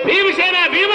ಭೀಮಸೇನ ಭೀಮ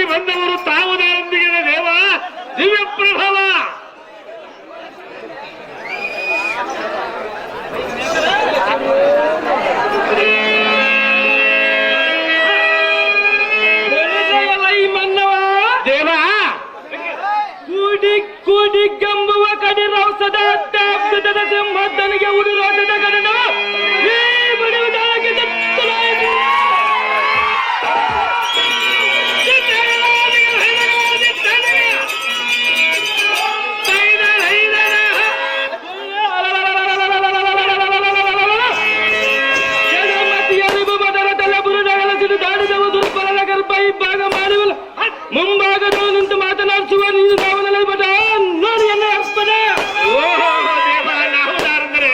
ಬಂದವರು ತಾವುದಾರೊಂದಿಗೆ ದೇವ ದಿವ್ಯ ಪ್ರಭಾವ ದೇವ ಕೂಡಿ ಕೂಡಿ ಗಂಬುವ ಕಡಿ ರೌಸದ ಸಿಂಹದನಿಗೆ ಉಡುರೋಧದ ಗಡನ ಮುಂಭಾಗದ ನಿಂತು ಮಾತನಾಡಿಸುವ ನೀನು ನಾವನಲ್ಲಿ ಬಟ ನೋಡಿ ಎನ್ನ ಅಪ್ಪನೆ. ನಾವುದಾರಂದರೆ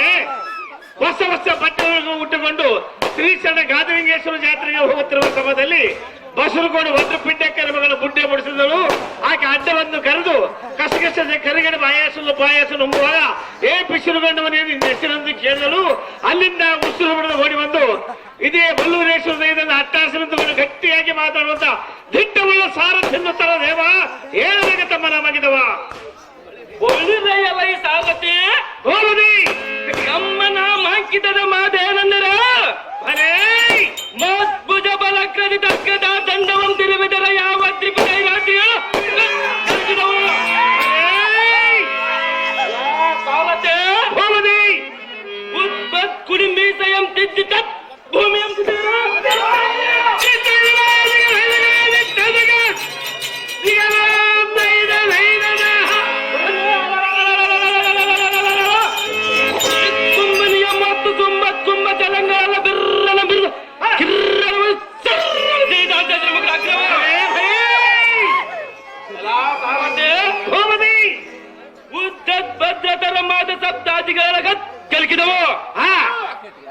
ಹೊಸ ಹೊಸ ಬಟ್ಟೆಗಳನ್ನು ಉಟ್ಟುಕೊಂಡು ಶ್ರೀಶರಣ ಗಾದಲಿಂಗೇಶ್ವರ ಜಾತ್ರೆಗೆ ಹೋಗುತ್ತಿರುವ ಸಮಯದಲ್ಲಿ ಬಸರುಗೋಡು ಒಂದು ಪಿಂಡಕ್ಕರ ಮಗಳ ಬುಡ್ಡೆ ಮುಡಿಸಿದಳು. ಆಕೆ ಅಡ್ಡವನ್ನು ಕರೆದು ಕಸಗಸದ ಕರಿಗಡೆ ಪಾಯಸ ನುಂಬುವಾಗ ಏ ಪಿಶುರುಗಣ್ಣವನೇ ನಿನ್ನ ಹೆಸರೆಂದು ಕೇಳಿದಳು. ಅಲ್ಲಿಂದ ಉಸಿರು ಬಿಡಲು ಓಡಿ ಬಂದು ಇದೇ ಬಲ್ಲೂರೇಶ್ವರದ ಇದನ್ನು ಅಟ್ಟಾಸನಂದು ಗಟ್ಟಿಯಾಗಿ ಮಾತಾಡುವಂತ ದಿಟ್ಟವುಳ್ಳ ಸಾರಥ್ಯನ್ನು ತರ ದೇವ ಹೇಳಬೇಕು ತಮ್ಮ ನಮಗಿದವ ಒಳ್ಳೆಯಲ್ಲ ಈ ಸಾರಥಿ ಹೋಗುದಿ ನಮ್ಮನ ಮಾಂಕಿತದ ಮಾತೇನೆಂದರ ಭುಜ ಬಲ ಕ್ರದಿತಕ್ಕದ ದಂಡವಂ ತಿರುವಿದರ ಯಾವ ತ್ರಿಪುರ ರಾಜ್ಯ ಸಾರಥಿ ಹೋಗುದಿ ಉತ್ಪತ್ ಕುಡಿಂಬಿ ಸ್ವಯಂ ತಿದ್ದಿ ತತ್ ಭೂಮಿ ಕುಂಬನಿಯ ಮತ್ತು ತುಂಬ ತುಂಬ ತೆಲಂಗಾಣ ಬಿರ್ರನ ಬಿರ್ರ ಉದ್ದತ್ ಭದ್ರತರ ಮಾದ ಸಪ್ತಾದಿಗಳ ಕಲಿಕಿದವು.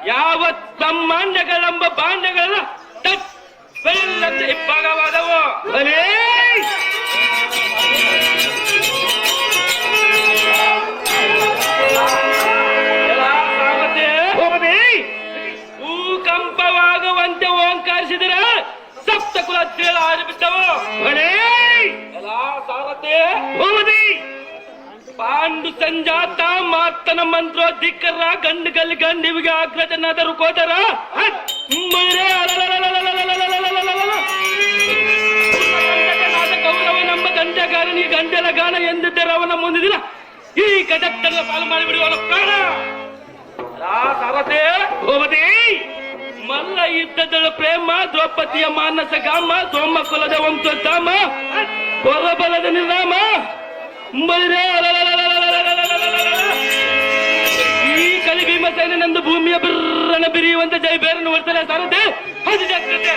ಯಾವತ್ ಬ್ರಹ್ಮಾಂಡಗಳೆಂಬ ಬಾಂಡಗಳ ತತ್ ಇಬ್ಬಾಗವಾದವು. ಅಜ್ಜೇಳ ಆರಿಬಿಟ್ಟವು ಹೊಡೆ ಎಲ್ಲ ಸಾರಥಿ ಭೂಮತಿ ಪಾಂಡು ಸಂಜಾತ ಮಾತನ ಮಂತ್ರ ಧಿಕ್ಕರ ಗಂಡುಗಲ್ಲಿ ಗಂಡಿವಿಗೆ ಅಗ್ರಜನಾದರು ಕೋದರ ಕೌರವ ನಮ್ಮ ಗಂಡಗಾರನಿಗೆ ಗಂಡಲ ಗಾನ ಎಂದಿದ್ದರೆ ಅವನ ಮುಂದಿನ ಈ ಗಜತ್ತನ್ನ ಪಾಲು ಮಾಡಿಬಿಡುವ ಅವನ ಪ್ರಾಣ ಸಾರಥಿ ಭೂಮತಿ ಮಲ್ಲ ಯುದ್ಧದ ಪ್ರೇಮ ದ್ರೌಪದಿಯ ಮಾನಸ ಗಾಮ ಸೋಮ ಕುಲದ ವಂಶೋದ್ಧಾಮ ಹೊರಬಲದ ನಿರ್ನಾಮ ಈ ಕಲಿ ಭೀಮಸೇನಂದು ಭೂಮಿಯ ಬಿರ್ರನ ಬಿರಿಯುವಂತ ಜೈ ಬೇರನ್ನು ಹೊರತಲೆ ಸಾರದೆ ಅದು ಜಾಗ್ರತೆ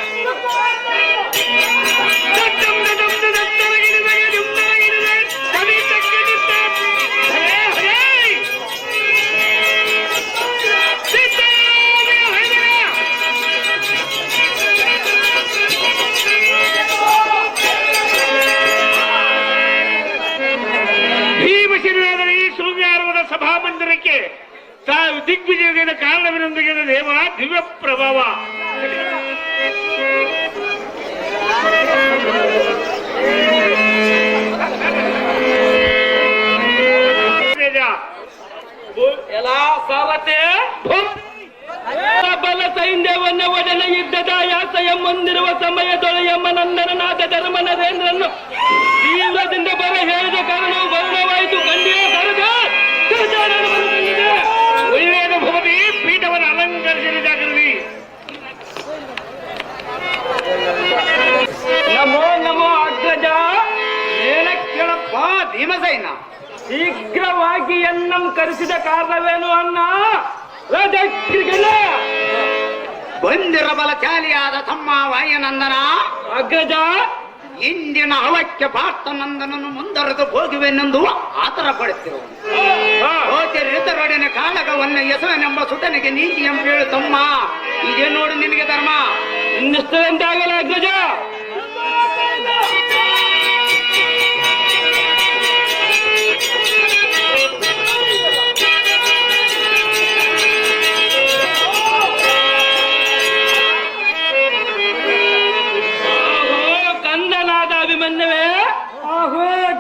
ಈ ಶೃಂಗಾರವಾದ ಸಭಾಮಂದಿರಕ್ಕೆ ದಿಗ್ವಿಜಯದ ಕಾರಣವಿನೊಂದಿಗೆ ದೇವ ದಿವ್ಯ ಪ್ರಭಾವ ಎಲ್ಲ ಸಾರಥಿ ಬಲ ಸೈನ್ಯವನ್ನ ಒಡನ ಯುದ್ಧದ ಯಾಸಯ ಮುಂದಿರುವ ಸಮಯದೊಳೆಯಮ್ಮ ನಂದನನಾದ ಧರ್ಮ ನರೇಂದ್ರನ್ನು ತೀವ್ರದಿಂದ ಬರ ಹೇಳಿದ ಕಾರಣವು ವರ್ಣವಾಯಿತು ಗಂಡಿಯ ಸರದ ಒಳ್ಳೆಯದು ಭೂಮಿ ಪೀಠವನ್ನು ಅಲಂಕರಿಸಿದಾಗಲಿ ನಮೋ ನಮೋ ಅಗ್ರಜ ಕೇಳಪ್ಪ ಭೀಮಸೇನ, ಶೀಘ್ರವಾಗಿ ಎನ್ನಂ ಕರೆಸಿದ ಕಾರಣವೇನು ಅನ್ನ ಬಂದಿರಬಲ ಚಾಲಿಯಾದ ತಮ್ಮ ವಾಯುನಂದನ ಅಗ್ರಜ ಇಂದಿನ ಹವಕ್ಕೆ ಪಾರ್ಥನಂದನನ್ನು ಮುಂದರೆದು ಹೋಗುವೆನೆಂದು ಆತರ ಪಡುತ್ತಿರುವ ಋತರೊಡನೆ ಕಾಳಗವನ್ನ ಎಸವನೆಂಬ ಸುತನಿಗೆ ನೀತಿ ಎಂಬ ಹೇಳು ತಮ್ಮ. ಇದೇ ನೋಡು ನಿನಗೆ ಧರ್ಮ. ಇನ್ನಿಷ್ಟಂತಾಗಲ್ಲ ಅಗ್ರಜ.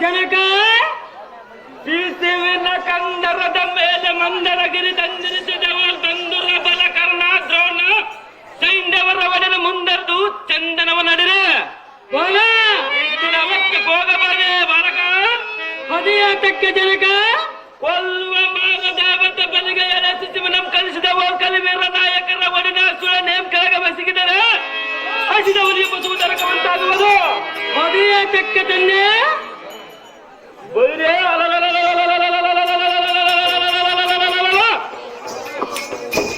ಜನಕ ಶಿಶುವಿನ ಕಂದರದ ಮೇಲೆ ಮಂದರಗಿರಿ ತಂದಿರಿಸಿದವ ತಂದುರ ಬಲ ಕರ್ಣ ದ್ರೋಣ ಸೈನ್ಯವರ ಒಡನೆ ಮುಂದರ್ದು ಚಂದನವ ನಡೆರೆ ಅವಕ್ಕೆ ಹೋಗಬಾರದೆ ಬಾಲಕ ಹದಿಯಾತಕ್ಕೆ ಜನಕ ಕೊಲ್ಲುವ ಮಾನದಾವತ ಬಲಿಗೆ ಶಿಶುವಿನಂ ಕಲಿಸಿದವ ಕಲಿವೀರ ನಾಯಕರ ಒಡನೆ ಸುಳ ನೇಮ್ ಕೆಳಗೆ ಬಸಿಗಿದರೆ ಹಸಿದವರಿಗೆ ಬಸುವುದರಕವಂತಾಗುವುದು ಹದಿಯಾತಕ್ಕೆ ತಂದೆ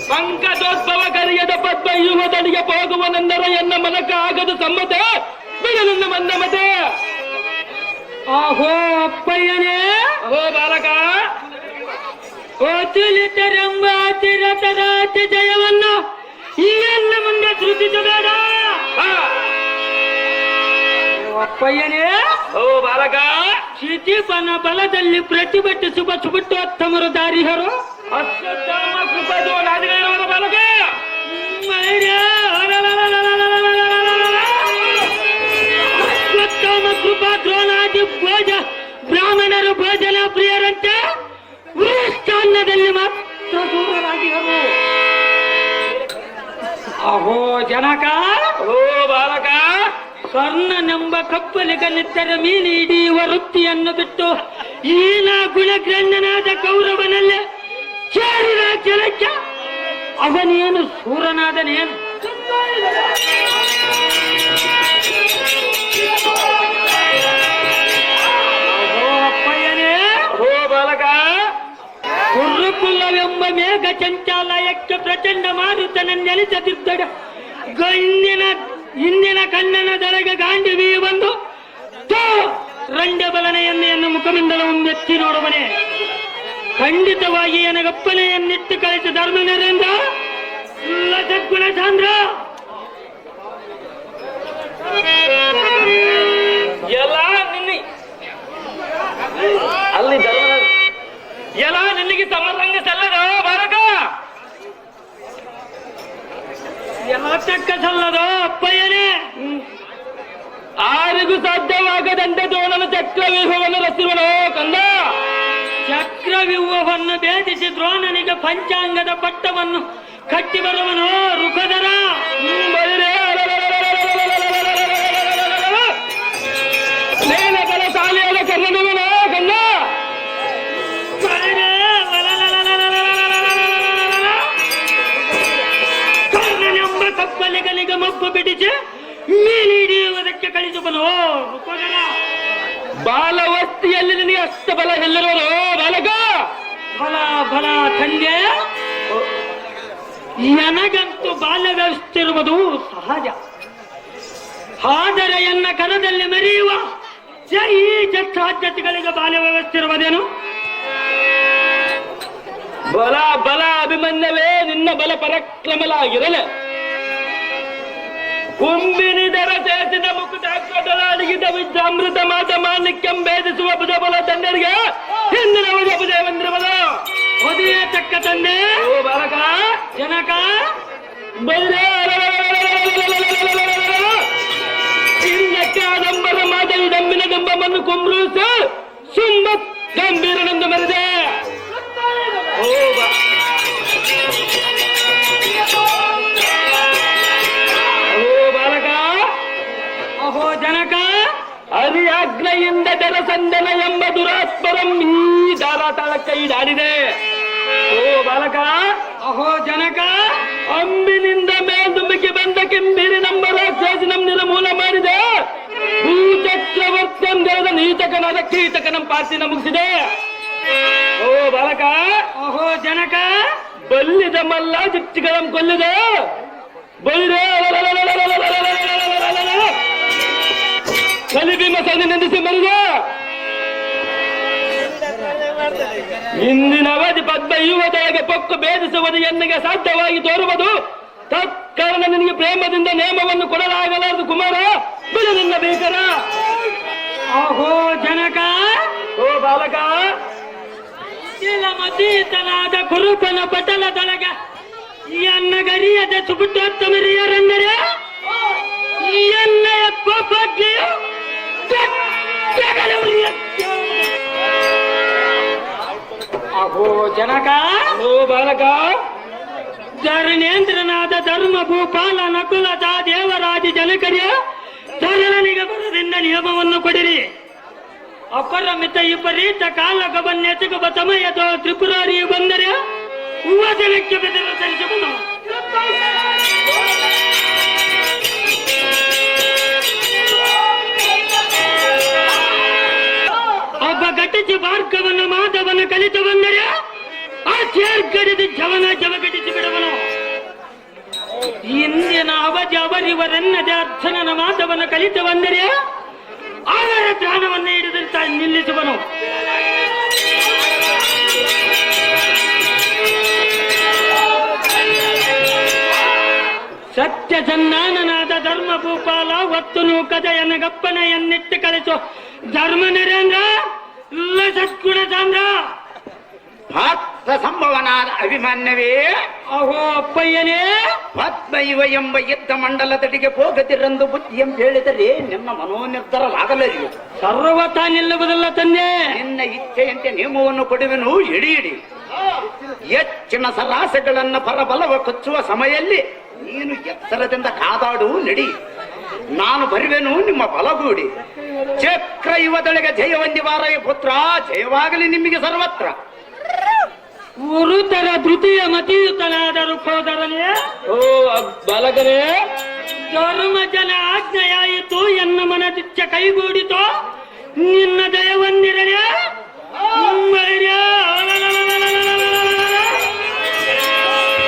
ಪಂಕಜೋದ್ಭವ ಕರಿಯದ ಪದ್ಮ ಯುವದಡಿಗೆ ಹೋಗುವನೆಂದರ ಎನ್ನ ಮನಕ ಆಗದು ಸಮ್ಮತ ಬಿಡಲನ್ನ ಮಂದಮತೆ. ಆಹೋ ಅಪ್ಪಯ್ಯನೇ, ಓ ಬಾಲಕ, ಓತಿಲಿತರೆಂಬ ಅತಿರತರಾಜ ಜಯವನ್ನು ಈ ಎನ್ನ ಮುಂದೆ ಶ್ರುತಿಸಬೇಡ. ಅಪ್ಪಯ್ಯನೇ, ಓ ಬಾಲಕ, ಶಿತಿಪನ ಬಲದಲ್ಲಿ ಪ್ರತಿಭಟಿಸುವ ಸುಬಿಟ್ಟೋತ್ತಮರು ದಾರಿಹರು ಅಶ್ವತ್ಥಾಮ ಕೃಪದೋ ನಾದಿಗಳಿರುವರ ಬಾಲಕ ಅಶ್ವತ್ಥಾಮ ಕೃಪಾ ದ್ರೋಣಾದಿ ಭೋಜ ಬ್ರಾಹ್ಮಣರು ಭೋಜನ ಪ್ರಿಯರಂತೆ ವೃಷ್ಟಾನ್ನದಲ್ಲಿ ಮಾತ್ರ ದೂರರಾಗಿಹರು. ಅಹೋ ಜನಕ, ಓ ಬಾಲಕ, ಸ್ವರ್ಣನೆಂಬ ಕಪ್ಪಲಿಗಲ್ಲಿದ್ದರೆ ಮೀನು ಹಿಡಿಯುವ ವೃತ್ತಿಯನ್ನು ಬಿಟ್ಟು ಈನ ಗುಣಗ್ರಂಥನಾದ ಕೌರವನಲ್ಲೇ ಸೇರಿದ ಜನಕ್ಕೆ ಅವನೇನು ಸೂರನಾದನೇನು? ಅಪ್ಪಯ್ಯನೇ, ಓ ಬಾಲಕ, ಕುರ್ರುಕುಲ್ಲವೆಂಬ ಮೇಘ ಚಂಚಾಲಯಕ್ಕೆ ಪ್ರಚಂಡ ಮಾರುತನನ್ನೆಲಿಸದಿದ್ದಡ ಇಂದಿನ ಕಣ್ಣನದೊಳಗೆ ಗಾಂಡಿವಿ ಬಂದು ರಂಡ ಬಲನೆಯನ್ನು ಮುಖಮಿಂದಲವನ್ನು ಎತ್ತಿ ನೋಡುವನೆ. ಖಂಡಿತವಾಗಿ ನನಗಪ್ಪನೆಯನ್ನಿಟ್ಟು ಕಳಿಸಿ ಧರ್ಮನರಿಂದ ಸದ್ಗುಣ ಚಾಂದ್ರ ಎಲ್ಲ ನಿನ್ನ ಅಲ್ಲಿ ಧರ್ಮ ಎಲ್ಲ ನಿನ್ನಿಗೆ ಸಮರಂಗ ಸಲ್ಲದ ಬಾಲಕ, ಯಾತಕ್ಕ ಸಲ್ಲದೋ ಅಪ್ಪಯ್ಯನೇ? ಯಾರಿಗೂ ಸಾಧ್ಯವಾಗದಂತೆ ದ್ರೋಣನ ಚಕ್ರವ್ಯೂಹವನ್ನು ರಚಿಸುವನು ಕಂದ. ಚಕ್ರವ್ಯೂಹವನ್ನು ಭೇದಿಸಿ ದ್ರೋಣನಿಗೆ ಪಂಚಾಂಗದ ಪಟ್ಟವನ್ನು ಕಟ್ಟಿ ಬರುವನು ರುಖಧರ. ಮೇಲೆ ಬಲಶಾಲಿಯಾದ ಕರ್ಣನವನ ಕಂದ. ಕರ್ಣನೆಂಬ ಕಪ್ಪಲಿಗನಿಗೆ ಮಬ್ಬು ಬಿಡಿಸಿ ಮೀನಿಡಿಯುವುದಕ್ಕೆ ಕಳಿಸುವನು ರುಖಧರ. ಬಾಲವಸ್ತಿಯಲ್ಲಿ ನಿನಗೆ ಅಷ್ಟ ಬಲ ಎಲ್ಲಿರುವರು ಬಾಲಕ? ಫಲ ಫಲ ತಂದೆ, ನನಗಂತೂ ಬಾಲ್ಯ ವ್ಯವಸ್ಥಿರುವುದು ಸಹಜ. ಆದರೆ ಎನ್ನ ಕರದಲ್ಲಿ ಮೆರೆಯುವ ಈ ಜಟ್ಟಾದ್ಯತೆಗಳಿಗೆ ಬಾಲ್ಯ ವ್ಯವಸ್ಥಿರುವುದೇನು? ಬಲ ಬಲ ಅಭಿಮನ್ಯವೇ ನಿನ್ನ ಬಲ ಪರಾಕ್ರಮಲಾಗಿರಲೆ. ಕುಂಬಿನಿದರ ಸೇಸಿನ ಮುಕುಟಾಕ್ಷದಲಾಗಿದ್ದ ವಿದ್ಯಾಮೃತ ಮಾತ ಮಾಣಿಕ್ಯಂ ಭೇದಿಸುವ ಬಲ ತಂಡರಿಗೆ ಹಿಂದಿನ ದೇವೇಂದ್ರವದ ಒದೆಯ ತಕ್ಕ ತಂದೆ ಓ ಬಾಲಕ ಜನಕ ಬೈರೆ ಇನ್ನಕ್ಕೆ ಆದಂಬರ ಮಾದರಿ ದಂಬಿನ ಗಂಬವನ್ನು ಕುಂಬ್ರೂಸ ಸುಂಬ ಗಂಭೀರನೆಂದು ಮೆರೆದೆ. ಅಹೋ ಜನಕ, ಹರಿಯಾಜ್ಞೆಯಿಂದ ದರಸಂದನ ಎಂಬ ದುರಾತ್ಮರಂ ಈ ದಾರಾತಾಳಕ್ಕೆ ಈಡಾಡಿದೆ. ಓ ಬಾಲಕ, ಅಹೋ ಜನಕ, ಅಂಬಿನಿಂದ ಮೇಲ್ದುಂಬಿಕೆ ಬಂದ ಕಿಂಬಿರಿ ನಮ್ಮ ರಾಕ್ಷಸಿನಂ ನಿರ್ಮೂಲ ಮಾಡಿದೆ. ಭೂಚಕ್ರವರ್ತಿಯಂ ದೇವದ ನೀತಕನಾದ ಕೀಟಕನಂ ಪಾರ್ಸಿನ ಮುಗಿಸಿದೆ. ಓ ಬಾಲಕ, ಅಹೋ ಜನಕ, ಬಲ್ಲಿದ ಮಲ್ಲ ಜಿಟ್ಟಿಗಳಂ ಕೊಲ್ಲಿದೆ. ಬೈರೆ ಕಲಿಬಿಂಬಸನ್ನು ನಿಂದಿಸಿ ಮರಿದ. ಇಂದಿನ ಅವಧಿ ಪದ್ಮ ಯುವದೊಳಗೆ ಪೊಕ್ಕು ಭೇದಿಸುವುದು ಎನ್ನಿಗೆ ಸಾಧ್ಯವಾಗಿ ತೋರುವುದು. ತತ್ಕಾರಣ ನಿನಗೆ ಪ್ರೇಮದಿಂದ ನೇಮವನ್ನು ಕೊಡಲಾಗಲಾರದು ಕುಮಾರ. ಬಿಡು ನಿನ್ನ ಬೇಕರ. ಅಹೋ ಜನಕ, ಓ ಬಾಲಕ, ಮತೀತನಾದ ಕುರುಪನ ಪಟಲದೊಳಗ ಎನ್ನ ಗರಿಯದ ಸುಬುಟ್ಟೋತ್ತಮರಿಯರೆಂದರೆ ಎನ್ನಯ ಕೋಪಜ್ಞೆಯು ಅಹೋ ಜನಕ, ಓ ಬಾಲಕ, ಧರಣೇಂದ್ರನಾದ ಧರ್ಮ ಭೂಪಾಲ ನಕುಲ ದೇವರಾಜ ಜನಕರಿಯ ಧರಣನಿಗೆ ಬರದಿಂದ ನಿಯಮವನ್ನು ಕೊಡಿರಿ. ಅಪರಮಿತ ವಿಪರೀತ ಕಾಲ ಗಮನ್ಯತುಗ ತಮಯದೋ ತ್ರಿಪುರಾರಿಯು ಬಂದರೆ ವಚನಕ್ಕೆ ಬೆದರ ಸರಿಸಬನು. ಒಬ್ಬ ಘಟಿಸಿ ಮಾರ್ಗವನ್ನು ಮಾಧವನ ಕಲಿತು ಬಂದರೆ ಆ ಚೇರ್ಗಡಿದು ಜವಗಟಿಸಿ ಬಿಡುವನು. ಇಂದಿನ ಅವಧಿ ಅವರಿವರೆನ್ನದೆ ಅರ್ಜುನನ ಮಾಧವನ ಕಲಿತು ಬಂದರೆ ಅವರ ಪ್ರಾಣವನ್ನು ಹಿಡಿದು ನಿಲ್ಲಿಸುವನು. ಸತ್ಯ ಸನ್ನಾನನಾದ ಧರ್ಮ ಭೂಪಾಲ ಒತ್ತು ನೂಕದ ಎನ್ನಗಪ್ಪನೆಯನ್ನಿಟ್ಟು ಕಳಿಸು ಧರ್ಮ ನರೇಂದ್ರ ಸದ್ಗುಣ ಚಾಂದ್ರ. ಭಕ್ತ ಸಂಭವನಾದ ಅಭಿಮನ್ಯವೇ, ಅಹೋ ಅಪ್ಪಯ್ಯನೇ, ಪದ್ಮಯುವ ಎಂಬ ಯುದ್ಧ ಮಂಡಲದಡಿಗೆ ಹೋಗದಿರಂದು ಬುದ್ಧಿಯಂ ಹೇಳಿದರೆ ನಿನ್ನ ಮನೋನಿರ್ಧರವಾಗಲರಿಯು. ಸರ್ವತಾ ನಿಲ್ಲುವುದಲ್ಲ ತಂದೆ. ನಿನ್ನ ಇಚ್ಛೆಯಂತೆ ನಿಯಮವನ್ನು ಕೊಡುವೆನು. ಇಡಿ ಹೆಚ್ಚಿನ ಸರಾಸಗಳನ್ನ ಪರಬಲವ ಕೊಚ್ಚುವ ಸಮಯಲ್ಲಿ ನೀನು ಎತ್ತರದಿಂದ ಕಾದಾಡು. ನಡಿ, ನಾನು ಬರುವೆನು ನಿಮ್ಮ ಬಲಗೂಡಿ. ಚಕ್ರ ಯುವದೊಳಗೆ ಜಯವಂದಿವಾರಯ ಪುತ್ರ, ಜಯವಾಗಲಿ ನಿಮಗೆ ಸರ್ವತ್ರ. ಗುರುತರ ತೃತೀಯ ಮತಿಯುತನಾದ ರುಖೋದರನೇ, ಓ ಬಾಲಕರೇ, ಧರ್ಮ ಜನ ಆಜ್ಞೆಯಾಯಿತು, ಎನ್ನ ಮನದಿಚ್ಛೆ ಕೈಗೂಡಿತು. ನಿನ್ನ ದಯವಂದಿರಲೇ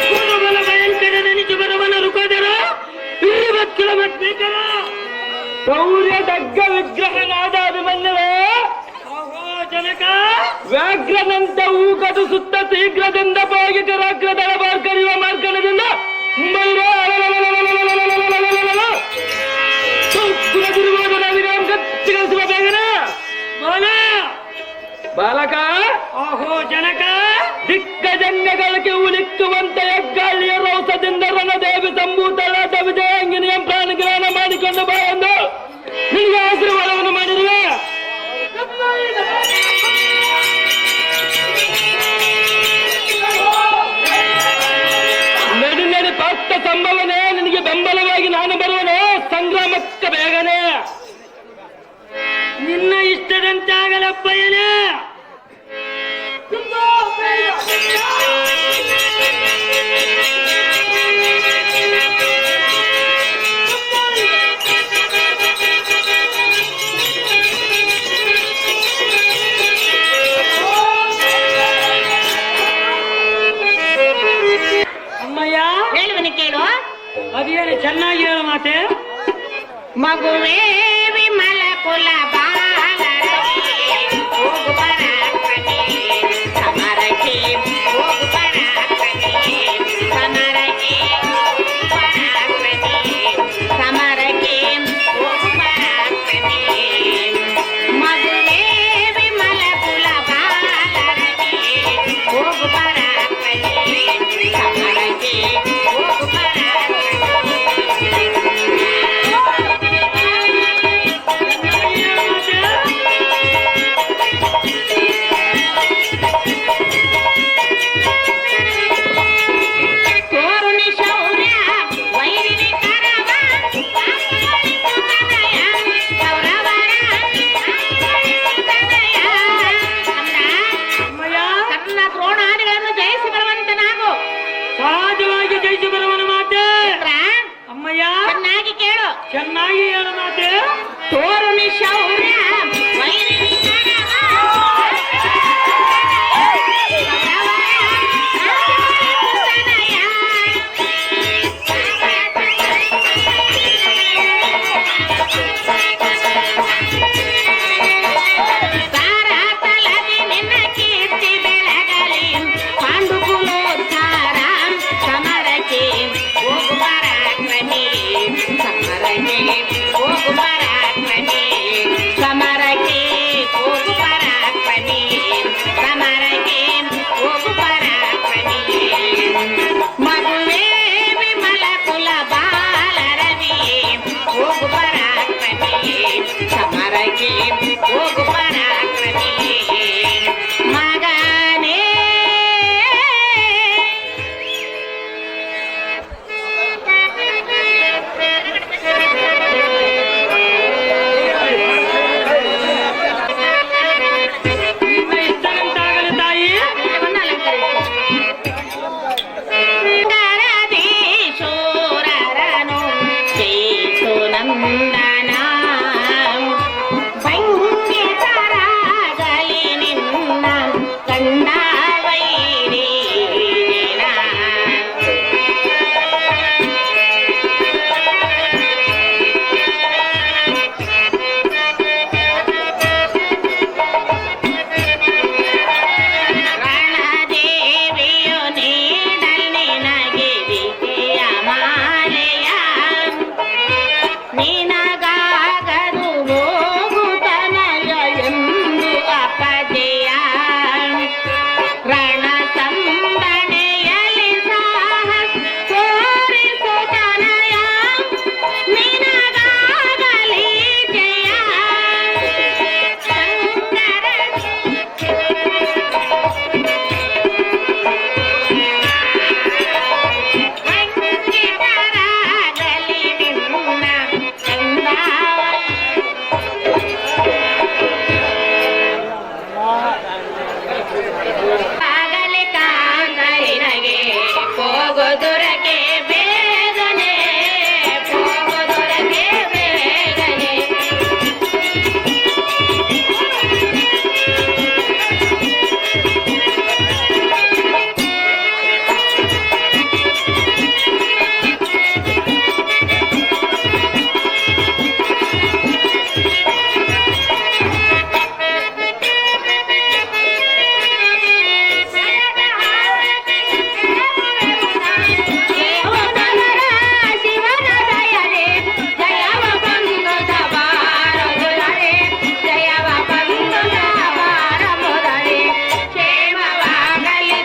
ಗುರುಬಲ ಭಯಂಕರ ನೆನೆಸಿ ಬರವನ ರುಖೋದರ ವೀರವತ್ಕಲ ಮತ್ಬೇಕರ ಶೌರ್ಯ ದಗ್ಗ ವಿಗ್ರಹನಾದ ಅಭಿಮನ್ಯವೇ, ಜನಕ, ವ್ಯಾಘ್ರನಂತ ಊಕದು ಸುತ್ತ ಶೀಘ್ರದಿಂದ ಬಾಗಿ ಕರಾಗ್ರದಳ ಕರೆಯುವ ಮಾರ್ಗಣದಿಂದ ಗಚ್ಚಿಗಳಿಸುವ ಬೇಗನೆ ಬಾಲಕ. ಓಹೋ ಜನಕ, ದಿಕ್ಕಜಂಗಗಳಿಗೆ ಉಲಿಕ್ಕುವಂತ ಹೆಗ್ಗಾಳಿಯ ರೌಸದಿಂದ ರಣದೇವಿ ಸಂಭೂತಳಾದ ವಿಜಯಾಂಗಿನಿಯ ಪ್ರಾಣಗ್ರಹಣ ಮಾಡಿಕೊಂಡು ಬಾ ಎಂದು ನಿನಗೆ ಆಶೀರ್ವಾದ ಇದ್ದದಂತಾಗಲಪ್ಪಯ್ಯನೇ. ಅಮ್ಮಯ್ಯ ಹೇಳುವನು ಕೇಳು. ಅದೇನು ಚೆನ್ನಾಗಿ ಹೇಳು ಮಾತೆ. ಮಗುವೇ ವಿಮಲ ಕುಲ ಹೋಗು ಪರಾಕ್ರಮಿ ಸಮರಕ್ಕೆ ಹೋಗು ಪರಾಕ್ರಮಿ ಸಮರಕ್ಕೆ ಪರಾಕ್ರಮಿ ಸಮರಕ್ಕೆ ಹೋಗು ಪರಾಕ್ರಮಿ ಮಗುವೇ ವಿಮಲ ಕುಲ ಹೋಗು ಪರಾಕ್ರಮಿ ಸಮರಕ್ಕೆ ಹೋಗು ಸಹಜವಾಗಿ ಜಯಿಸಿ ಬರುವನ ಮಾತೆ. ಅಮ್ಮಯ್ಯ ಚೆನ್ನಾಗಿ ಕೇಳು. ಚೆನ್ನಾಗಿ ಹೇಳು ಮಾತೆ. ತೋರುನಿ ಶೌರ್ಯ ವೈರಿನಿ ಹೋಗು ಪರಾಕ್ರಮಿ ಮಗನೇ. ಇದ್ದದಂತಾಗಲಿ ತಾಯಿ. ಶೂರರನು ಜಯಿಸು ನಂದನ ಭಂಗಿತರಾಗಲಿ ನಿನ್ನ ಕಂಡ ವೈರಿ ರಣದೇವಿಯು ನೀಡಲ್ ನಿನಗೆ ವಿಜಯ ಮಾಲೆಯ ನಿನಗಾಗದು ಹೋಗುತನಯ ಎಂದು ಅಪಜಯ ರಣ ಸಂಬಣೆಯಲಿ ಸಾಹಸ ತೋರಿಸುತ್ತನಯ ನಿನಗಾಗಲಿ ಜಯ ಶಂಕರ ಭಂಗಿತರಾಗಲಿ ನಿನ್ನ ಕಂದ ಆಗಲಿ ಕಾಂತರಿನಗೆ ಹೋಗೋದುರಗೆ ಬೇಗನೆ ಹೋಗೋದುರಗೆ ಬೇಗನೆ ಶಿವನ ದಯದೆ ಜಯವ ಬಂದು ಸವಾರಗುಲರೆ ಜಯವ ಬಂದು ಸವಾರಗುಲರೆ ಕ್ಷೇಮವಾಗಲಿ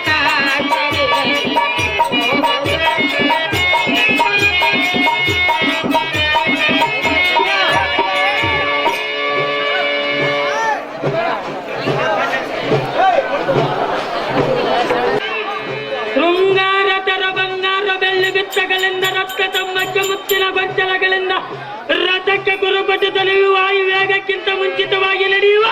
ಶೃಂಗಾರ ತರ ಬಂಗಾರ ಬೆಳ್ಳಿ ಬಿಚ್ಚಗಳಿಂದ ರಕ್ತ ತಮ್ಮಕ್ಕೆ ಮುತ್ತಿನ ಗೊಂಚಲಗಳಿಂದ ರಥಕ್ಕೆ ಗುರುಪಟ್ಟು ತಲೆಯುವ ವಾಯು ವೇಗಕ್ಕಿಂತ ಮುಂಚಿತವಾಗಿ ನಡೆಯುವ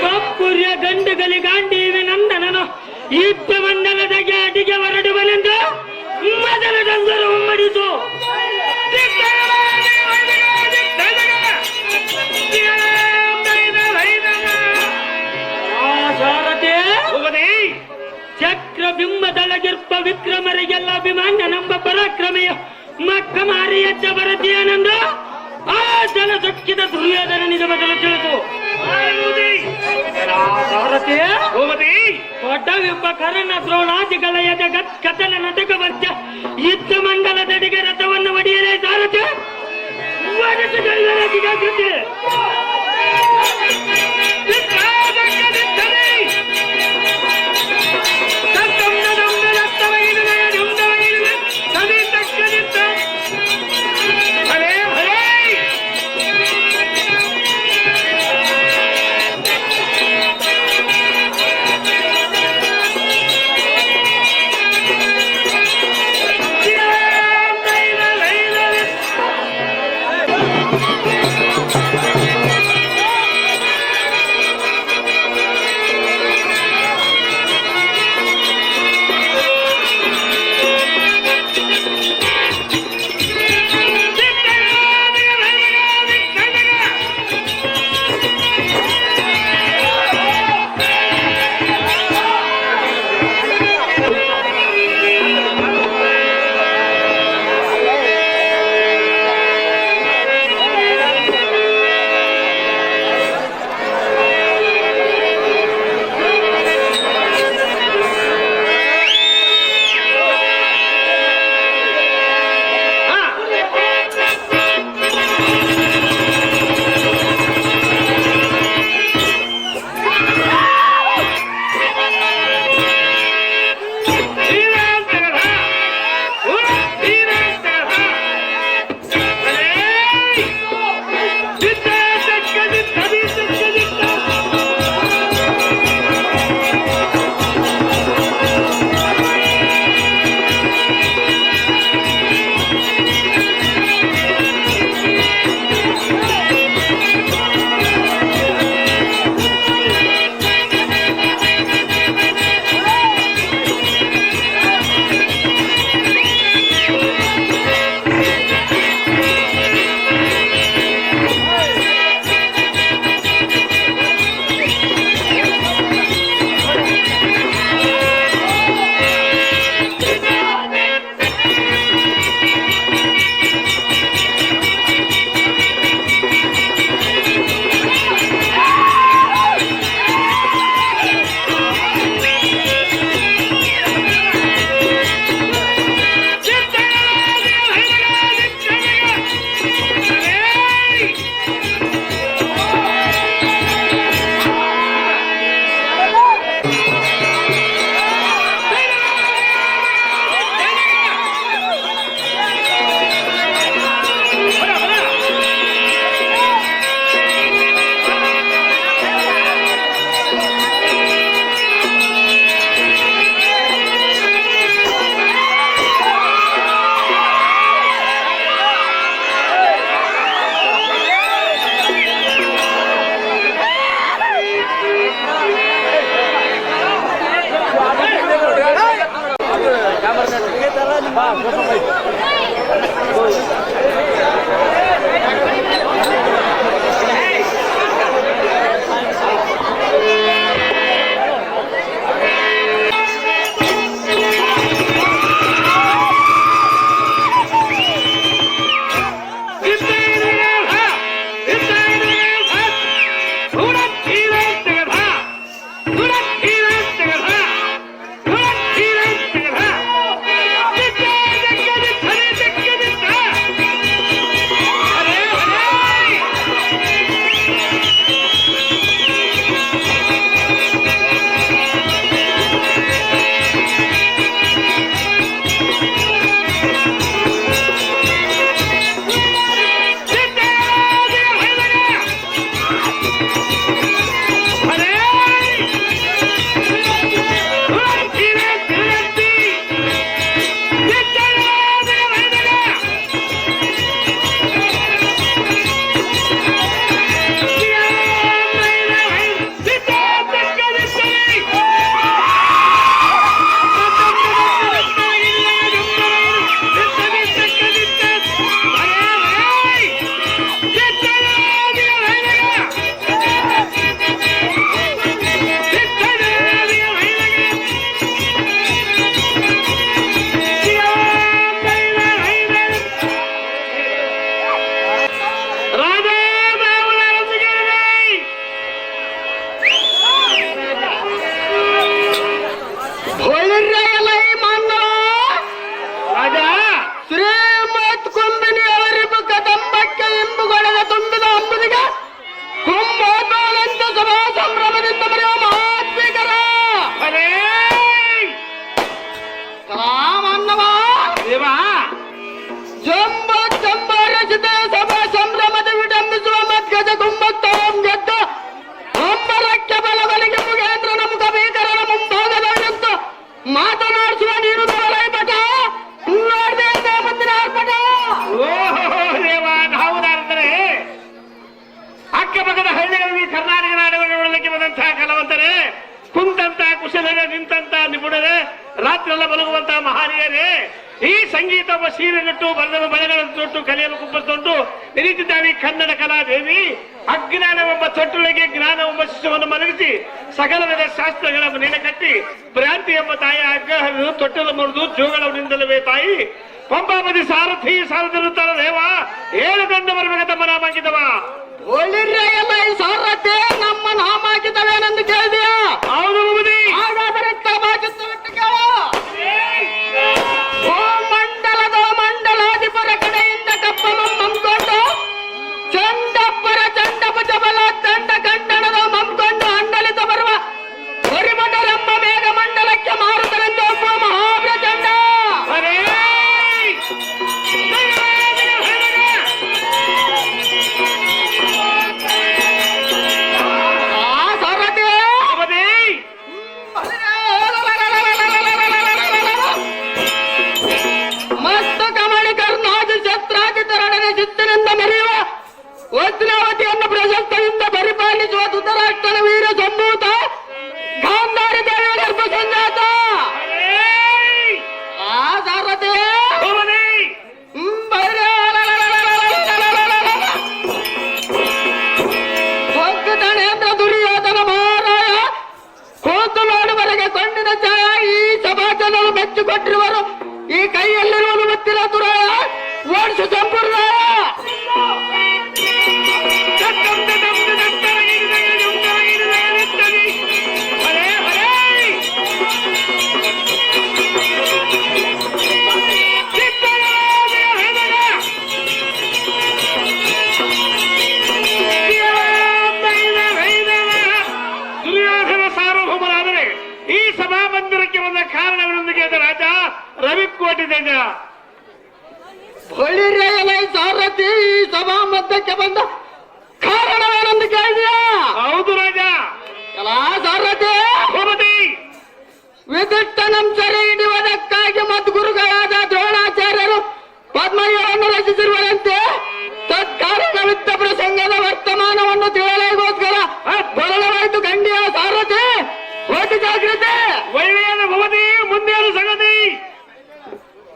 ಕಪ್ಪುರ್ಯ ಗಂಡುಗಲಿ ಗಾಂಡೀವಿ ನಂದನನು ಯುದ್ಧ ಮಂಡಲದಾಗೆ ಅಡಿಗೆ ಹೊರಡುವನೆಂದು ಮೊದಲ ಗಂಧರು ಉಮ್ಮಡಿತು. ಸಾರಥಿ ಚಕ್ರ ಬಿಂಬದೊಳಗಿರ್ಪ ವಿಕ್ರಮರಿಗೆಲ್ಲ ಅಭಿಮಾನ್ಯ ನಂಬ ಪರಾಕ್ರಮೆಯ ಮಕ್ಕ ಮಾರಿ ಎದ್ದ ಬರತೀಯನೆಂದು ಆ ಜನ ಸೊಕ್ಕಿದ ದುರ್ಯೋಧನ ನಿಜ ಮೊದಲು ತಿಳಿದು ಸಾರಥಿ ದೊಡ್ಡ ವಿಪ್ಪ ಕರಣ ದ್ರೋಣಾದಿಗಳ ಜಗತ್ ಕಥನ ನಟಕ ವರ್ಚ ಯುದ್ಧ ಮಂಡಲದಡಿಗೆ ರಥವನ್ನು ಒಡೆಯಲೇ ಸಾರಥಿ ಹಳ್ಳಿಗಳಲ್ಲಿ ಕರ್ನಾಟಕ ನಾಡುಗಳನ್ನು ನೋಡಲಿಕ್ಕೆ ಬಂದಂತಹ ಕಲಾವಂತರೇ, ಕುಂತಂತ ಕುಶಲರೇ, ನಿಂತಂತ ನಿಪುಣರೇ, ರಾತ್ರಿಯೆಲ್ಲ ಮಲಗುವಂತಹ ಮಹಾನೀಯರೇ, ಈ ಸಂಗೀತ ಸೀರೆಗಟ್ಟು ಬರೆದ ಬಳೆಗಳನ್ನು ತೊಟ್ಟು ಕಲಿಯಲು ಕುಪ್ಪತ್ತೊಂಡು ನಿರೀತಿದ್ದಾಳೆ ಕನ್ನಡ ಕಲಾದೇವಿ. ಅಜ್ಞಾನವೆಂಬ ತೊಟ್ಟುಳಿಗೆ ಜ್ಞಾನವೆಂಬ ಶಿಶುವನ್ನು ಮಲಗಿಸಿ ಸಕಲ ವಿಧ ಶಾಸ್ತ್ರಗಳ ನೆಲೆ ಕಟ್ಟಿ ಭ್ರಾಂತಿ ಎಂಬ ತಾಯಿ ಹಗ್ಗ ಹರಿದು ತೊಟ್ಟಲು ಮುರಿದು ಜೋಗಳವನಿಂದಲವೇ ತಾಯಿ ಪಂಪಾಪತಿ ಸಾರಥಿ ಸಾರದಿರುತ್ತಾಳ ದೇವ. ಏಳು ಗಂಡ ಬರಬೇಕ ತಮ್ಮ ನಾಮಾಂಕಿತವ. ಒಳ್ಳೆಲ್ಲ ಈ ಸಾರಥಿ ನಮ್ಮ ನಾಮಾಂಕಿತವೇನೆಂದು ಕೇಳಿದೆಯಾ? ಹೌದು ಭೂಪತಿ. ಹಾಗಾದರೆ ತಮಾಕಿತ್ತು ಕೇಳ. ಓ ಮಂಡಲದ ಮಂಡಲಾಧಿಪರ ಕಡೆಯಿಂದ ಕಪ್ಪನು ನಂಬ್ಕೊಂಡು ಚಂಡಪ್ಪರ ಚಂಡಪುಜ ಬಲ ಚಂಡ ಗಂಡನದ ನಂಬ್ಕೊಂಡು ಅಂಡಲಿತ ಬರುವ ಹೊರಿಮಂಡಲೆಂಬ ಮೇಘ ಮಂಡಲಕ್ಕೆ ಮಾರುತರೆಂದು ಒಬ್ಬ ಮಹಾಪ್ರಚಂಡ. ಆ ಸಾರಥಿ ಮಸ್ತ ಕಮಣಿ ಕರ್ನಾದಿ ಶಸ್ತ್ರಾಜಿತರೊಡನೆ ಚಿತ್ತನಿಂದ ಮೆರೆಯುವ ವಜ್ರಾವತಿಯನ್ನು ಪ್ರಶಸ್ತದಿಂದ ಪರಿಪಾಲಿಸುವ ಧೃತರಾಷ್ಟ್ರನ ವೀರ ಸಂಭೂತ ಗಾಂಧಾರಿ ದೇವಿಯ ಗರ್ಭ ಸಂಜಾತ. ಆ ಸಾರಥಿ ಭಕ್ತನೇಂದ್ರ ದುರ್ಯೋಧನ ಮಹಾರಾಯ ಕೂತು ನೋಡುವರೆಗೆ ಕಣ್ಣಿನ ಛಾಯ ಈ ಸಭಾಜನರು ಮೆಚ್ಚಿಕೊಟ್ಟಿರುವರು. ಈ ಕೈಯಲ್ಲಿರುವುದು ಮುತ್ತಿನ ದುರಾಯ ಓಡಿಸು ಸಂಪೂರ್ಣಾಯ. ದುರ್ಯೋಧನ ಸಾರ್ವಭೌಮರಾದರೆ ಈ ಸಭಾಮಂದಿರಕ್ಕೆ ಬಂದ ಕಾರಣಗಳೊಂದಿಗೆ ರಾಜ ರವಿಕೋಟಿ ತೇಜ. ಹೊಳಿರೆಯಲೈ ಸಾರಥಿ ಈ ಸಭಾ ಮಧ್ಯಕ್ಕೆ ಬಂದ ಕಾರಣವೇನೆಂದು ಕೇಳಿದೆಯಾ? ಹೌದು ರಾಜ. ಎಲ್ಲಾ ಸಾರಥಿ ಭೂಪತಿ. ವಿದಿಷ್ಟನಂ ಸೆರೆ ಹಿಡಿಯುವುದಕ್ಕಾಗಿ ಮದ್ಗುರುಗಳಾದ ದ್ರೋಣಾಚಾರ್ಯರು ಪದ್ಮವ್ಯೂಹವನ್ನು ರಚಿಸಿರುವಂತೆ ತತ್ಕಾರಣವಿದ್ದ ಪ್ರಸಂಗದ ವರ್ತಮಾನವನ್ನು ತಿಳಿಯಲೇಗೋಸ್ಕರ ಬರಲವಾಯಿತು ಗಂಡಿಯ ಸಾರಥಿ. ಹೋಗಿ ಜಾಗ್ರತೆ. ಒಳ್ಳೆಯದ ಭೂಪತಿ. ಮುಂದೇನು ಸಂಗತಿ?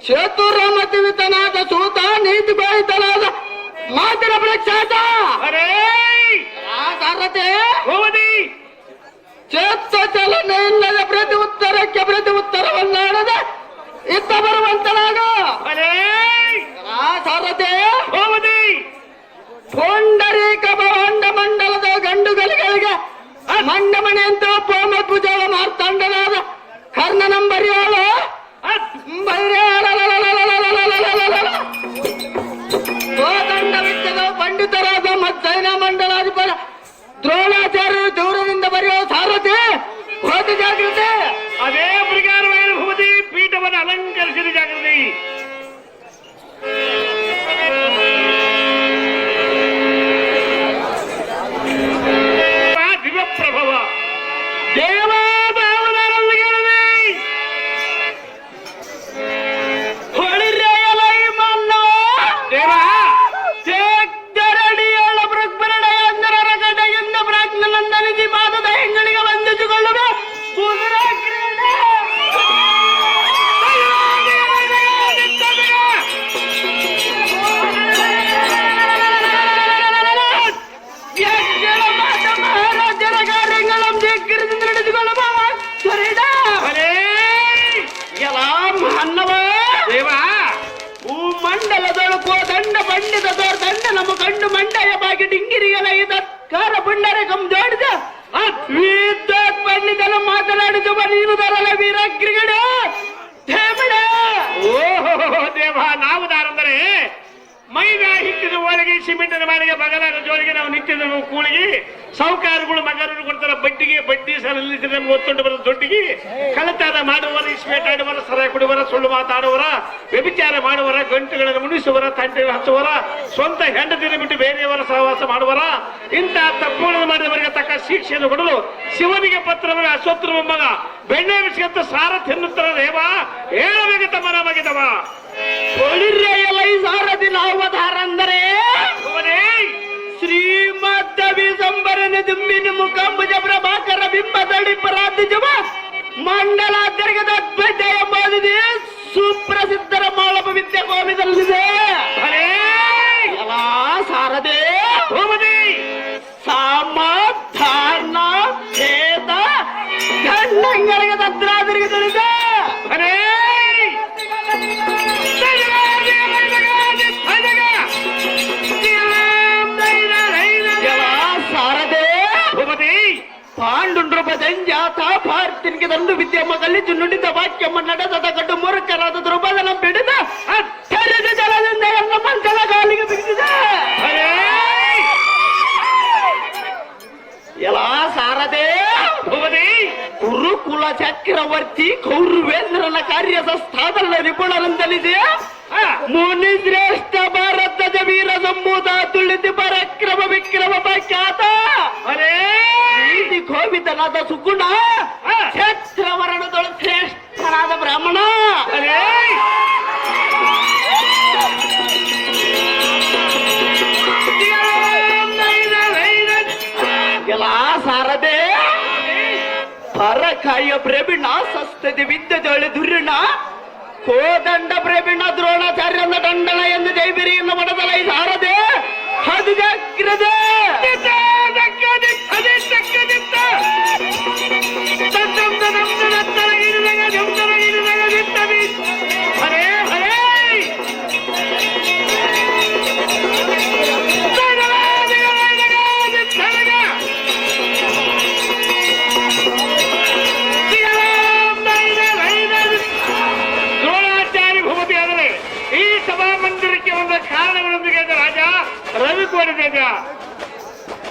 ಚತುರಮತಿವಿತನಾದ ಸೂತ ನೀತಿ ಬಾಯಿತನಾದ ಮಾತಿನ ಪ್ರಖ್ಯಾತ. ಅರೇ ಆ ಸಾರಥಿ ಭೂಪತಿ. ಚೇತ ಚಲನೆ ಇಲ್ಲದ ಪ್ರತಿ ಉತ್ತರಕ್ಕೆ ಪ್ರತಿ ಉತ್ತರವನ್ನಾಡದ ಇತ್ತ ಬರುವಂತನಾಗ. ಅರೇ ಆ ಸಾರಥಿ ಭೂಪತಿ. ಪುಂಡರೀಕ ಭವಾಂಡ ಮಂಡಲದ ಗಂಡುಗಳಿಗೆ ಮಂಡಮಣಿ ಅಂತ ಪೋಮದ್ಭುಜಾಳ ಮಾರ್ತಾಂಡನಾದ ಕರ್ಣನಂಬರಿಯಾಳು ದಂಡವಿದ್ದದ ಪಂಡಿತರಾದ ಮತ್ಸೈನ ಮಂಡಲಾಧಿಪರ ದ್ರೋಣಾಚಾರ್ಯರು ದೂರದಿಂದ ಬರೆಯುವ ಸಾರಥಿ ಹೋದ ಜಾಗೃತಿ. ಅದೇ ಪ್ರಕಾರವಾಗಿ ಭೂಪತಿ ಪೀಠವನ್ನು ಅಲಂಕರಿಸಿದ ಜಾಗೃತಿ. ದಿವ್ಯಪ್ರಭವ ದೇವಾದಾವನರೊಂದಿಗೆ ಹೊಳಿರೆಯಲೈ ಮನ್ನೋ ದೇವ ತೇಕ್ತರಡಿಯಳ ಪ್ರಜ್ಞರಡೆಯ ಅಂದರರ ಕಡೆಯಿಂದ ಪ್ರಾಜ್ಞನಂದನಿಧಿ ಪಾದದ ಹೆಂಗಳಿಗೆ ವಂದಿಸಿಕೊಳ್ಳುವ ಕುದುರ ಕ್ರೀಡೆ. ಯಜ್ಞದ ಮಾತ ಮಹಾರಾಜರ ಕಾರ್ಯಗಳನ್ನು ಜೀಕರಿಸಿದ ನಡೆದುಕೊಳ್ಳುವ ಸ್ವರಿಡ. ಅರೇ ಎಲ್ಲ ಮನ್ನವ ದೇವ ಮಂಡಲದೊಳಕೋ ದಂಡ ಪಂಡಿತದ ದಂಡ ನಮ್ಮ ಕಂಡು ಮಂಡಯ ಬಾಗಿ ಡಿಂಗಿರಿಗಳ ಇದಕ್ಕಾರ ಪುಂಡರೆ ಕಂ ಜೋಡಿದ ವಿದ್ಯುತ್ ಪಂಡಿತನ ಮಾತನಾಡಿದ ನೀನು ತರಲ ವೀರಗ್ರಿಗಡ ಓಹೋ ದೇವ. ನಾವು ದಾರಂದರೆ ಮೈದಾ ಹಿಟ್ಟಿನ ಒಳಗೆ ಸಿಮೆಂಟಿನ ಮಾಳಿಗೆ ಬಗಲಾಗ ಜೋಳಿಗೆ ನಾವು ನಿಂತಿದ್ದೆವು ಕೂಳಿಗೆ. ಸಾಹುಕಾರಗಳು ಮಗರನ್ನು ಕೊಡ್ತಾರೆ ಬಡ್ಡಿಗೆ, ಬಡ್ಡಿ ಸಲ್ಲಿಸಿ ನಮ್ಗೆ ಒತ್ತೊಂಡು ಬರೋದು ದೊಡ್ಡಿಗೆ. ಕಳತಾದ ಮಾಡುವರ, ಇಸ್ಪೇಟ್ ಆಡುವರ, ಸರ ಕುಡುವರ, ಸುಳ್ಳು ಮಾತಾಡುವರ, ವ್ಯಭಿಚಾರ ಮಾಡುವರ, ಗಂಟುಗಳನ್ನು ಮುನಿಸುವರ, ತಂಟೆ ಹಚ್ಚುವರ, ಸ್ವಂತ ಹೆಂಡತಿನ ಬಿಟ್ಟು ಬೇರೆಯವರ ಸಹವಾಸ ಮಾಡುವರ, ಇಂತಹ ತಪ್ಪುಗಳನ್ನು ಮಾಡಿದವರಿಗೆ ತಕ್ಕ ಶಿಕ್ಷೆಯನ್ನು ಕೊಡಲು ಶಿವನಿಗೆ ಪತ್ರವನ್ನು ಅಶ್ವತ್ಥನ ಮಗ ಬೆಣ್ಣೆ ಬಿಸಿಗಂತ ಸಾರಥಿ ಎನ್ನುತ್ತರ ದೇವ. ಹೇಳಬೇಕು ತಮ್ಮ ನಮಗಿದವ. ಹೊಳಿರೆಯಲೈ ಸಾರಥಿ ನಾವಧಾರ ಅಂದರೆ ಶ್ರೀಮದ್ ಸಂಬರ ದುಮ್ಮಿನ ದುಮ್ಮಿನ ಮುಖಾಂಬುಜ ಪ್ರಭಾಕರ ಬಿಂಬ ತಡಿಪರಾದ ಜಮ ಮಂಡಲಾಧ್ಯರ್ಗದ ಅದ್ವೈತ ಎಂಬುದಿದೆ ಸುಪ್ರಸಿದ್ಧರ ಮಾಳಪ ವಿದ್ಯಾ ಕೋವಿದಲ್ಲಿದೆ. ಎಲ್ಲ ಸಾರದೆ ಭೂಮತಿ ಸಮಾಧಾನ ಛೇದ ಗಂಡಂಗಳಿಗೆ ತದ್ರಾದರಿಗೆ ತಿಳಿದೆ. ಪಾಂಡುಂಡ್ರೂಪ ಜಂಜಾತ ಪಾರ್ಥಿನಿಗೆ ತಂದು ವಿದ್ಯಮಗಲ್ಲಿ ನುಡಿದ ವಾಕ್ಯಮ್ಮ ನಡೆದ ಗಡ್ಡು ಮೂರ್ಖರಾದ ಧ್ರುಪದನ ಬಿಡಿದ ಅಚ್ಚರಿದ ಜಲದಿಂದ ಎಲ್ಲ ಮಂಚಲ ಕಾಲಿಗೆ ಬಿದ್ದಿದೆ. ಎಲ್ಲ ಸಾರದೆ ಕುರುಕುಲ ಚಕ್ರವರ್ತಿ ಕೌರವೇಂದ್ರನ ಕಾರ್ಯ ಸಂಸ್ಥಾದಲ್ಲ ನಿಪುಣರಂತಲಿದೆ. ಮುನಿ ಶ್ರೇಷ್ಠ ಭಾರತದ ವೀರ ಸಂಬೂತ ತುಳಿತಿ ಪರಾಕ್ರಮ ವಿಕ್ರಮ ಖ್ಯಾತ ಕೋವಿದನಾದ ಸುಗುಣ ಕ್ಷೇತ್ರವರ್ಣದೊಳ ಶ್ರೇಷ್ಠನಾದ ಬ್ರಾಹ್ಮಣ. ಎಲ್ಲ ಸಾರದೆ ಪರಕಾಯ ಪ್ರವೀಣ ಸಸ್ತದಿ ವಿದ್ಯೆದೊಳೆ ದುರ್ಣ ಕೋದಂಡ ಪ್ರವೀಣ ದ್ರೋಣಾಚಾರ್ಯನ ದಂಡನ ಎಂದು ಜೈಬಿರಿಯನ್ನು ಮಡದಲೈ ಸಾರದೆ ಅದು ಜಾಗ್ರತೆ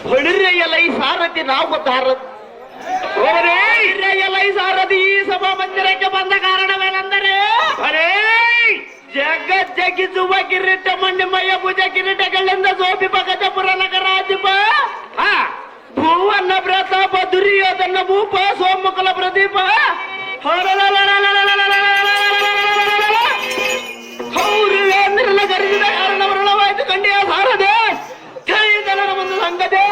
ಹೊಳಿರೆಯಲೈ ಸಾರಥಿ ನಾವು ಹೊಳಿರೆಯಲೈ ಸಾರಥಿ ಈ ಸಭಾ ಮಂದಿರಕ್ಕೆ ಬಂದ ಕಾರಣವೇನೆಂದರೆ ಜಗಜ್ಜಗಿಸುವ ಕಿರೀಟ ಮಣ್ಣಿಮಯ ಭುಜ ಕಿರೀಟಗಳಿಂದ ಸೋಪಿಪ ಗಜಪುರ ನಗರಾಧಿಪ ಭುವನ ಪ್ರತಾಪ ದುರ್ಯೋಧನ ಭೂಪ ಸೋಮುಖಲ ಪ್ರದೀಪ ಕೌರವೇಂದ್ರನ ಕರೆಸಿದ ಕಾರಣವರಣವಾಯ್ತು ಕಂಡಿಯ ಸಾರದೆ ಜೈ ಜನರ ಒಂದು ಸಂಗದೆ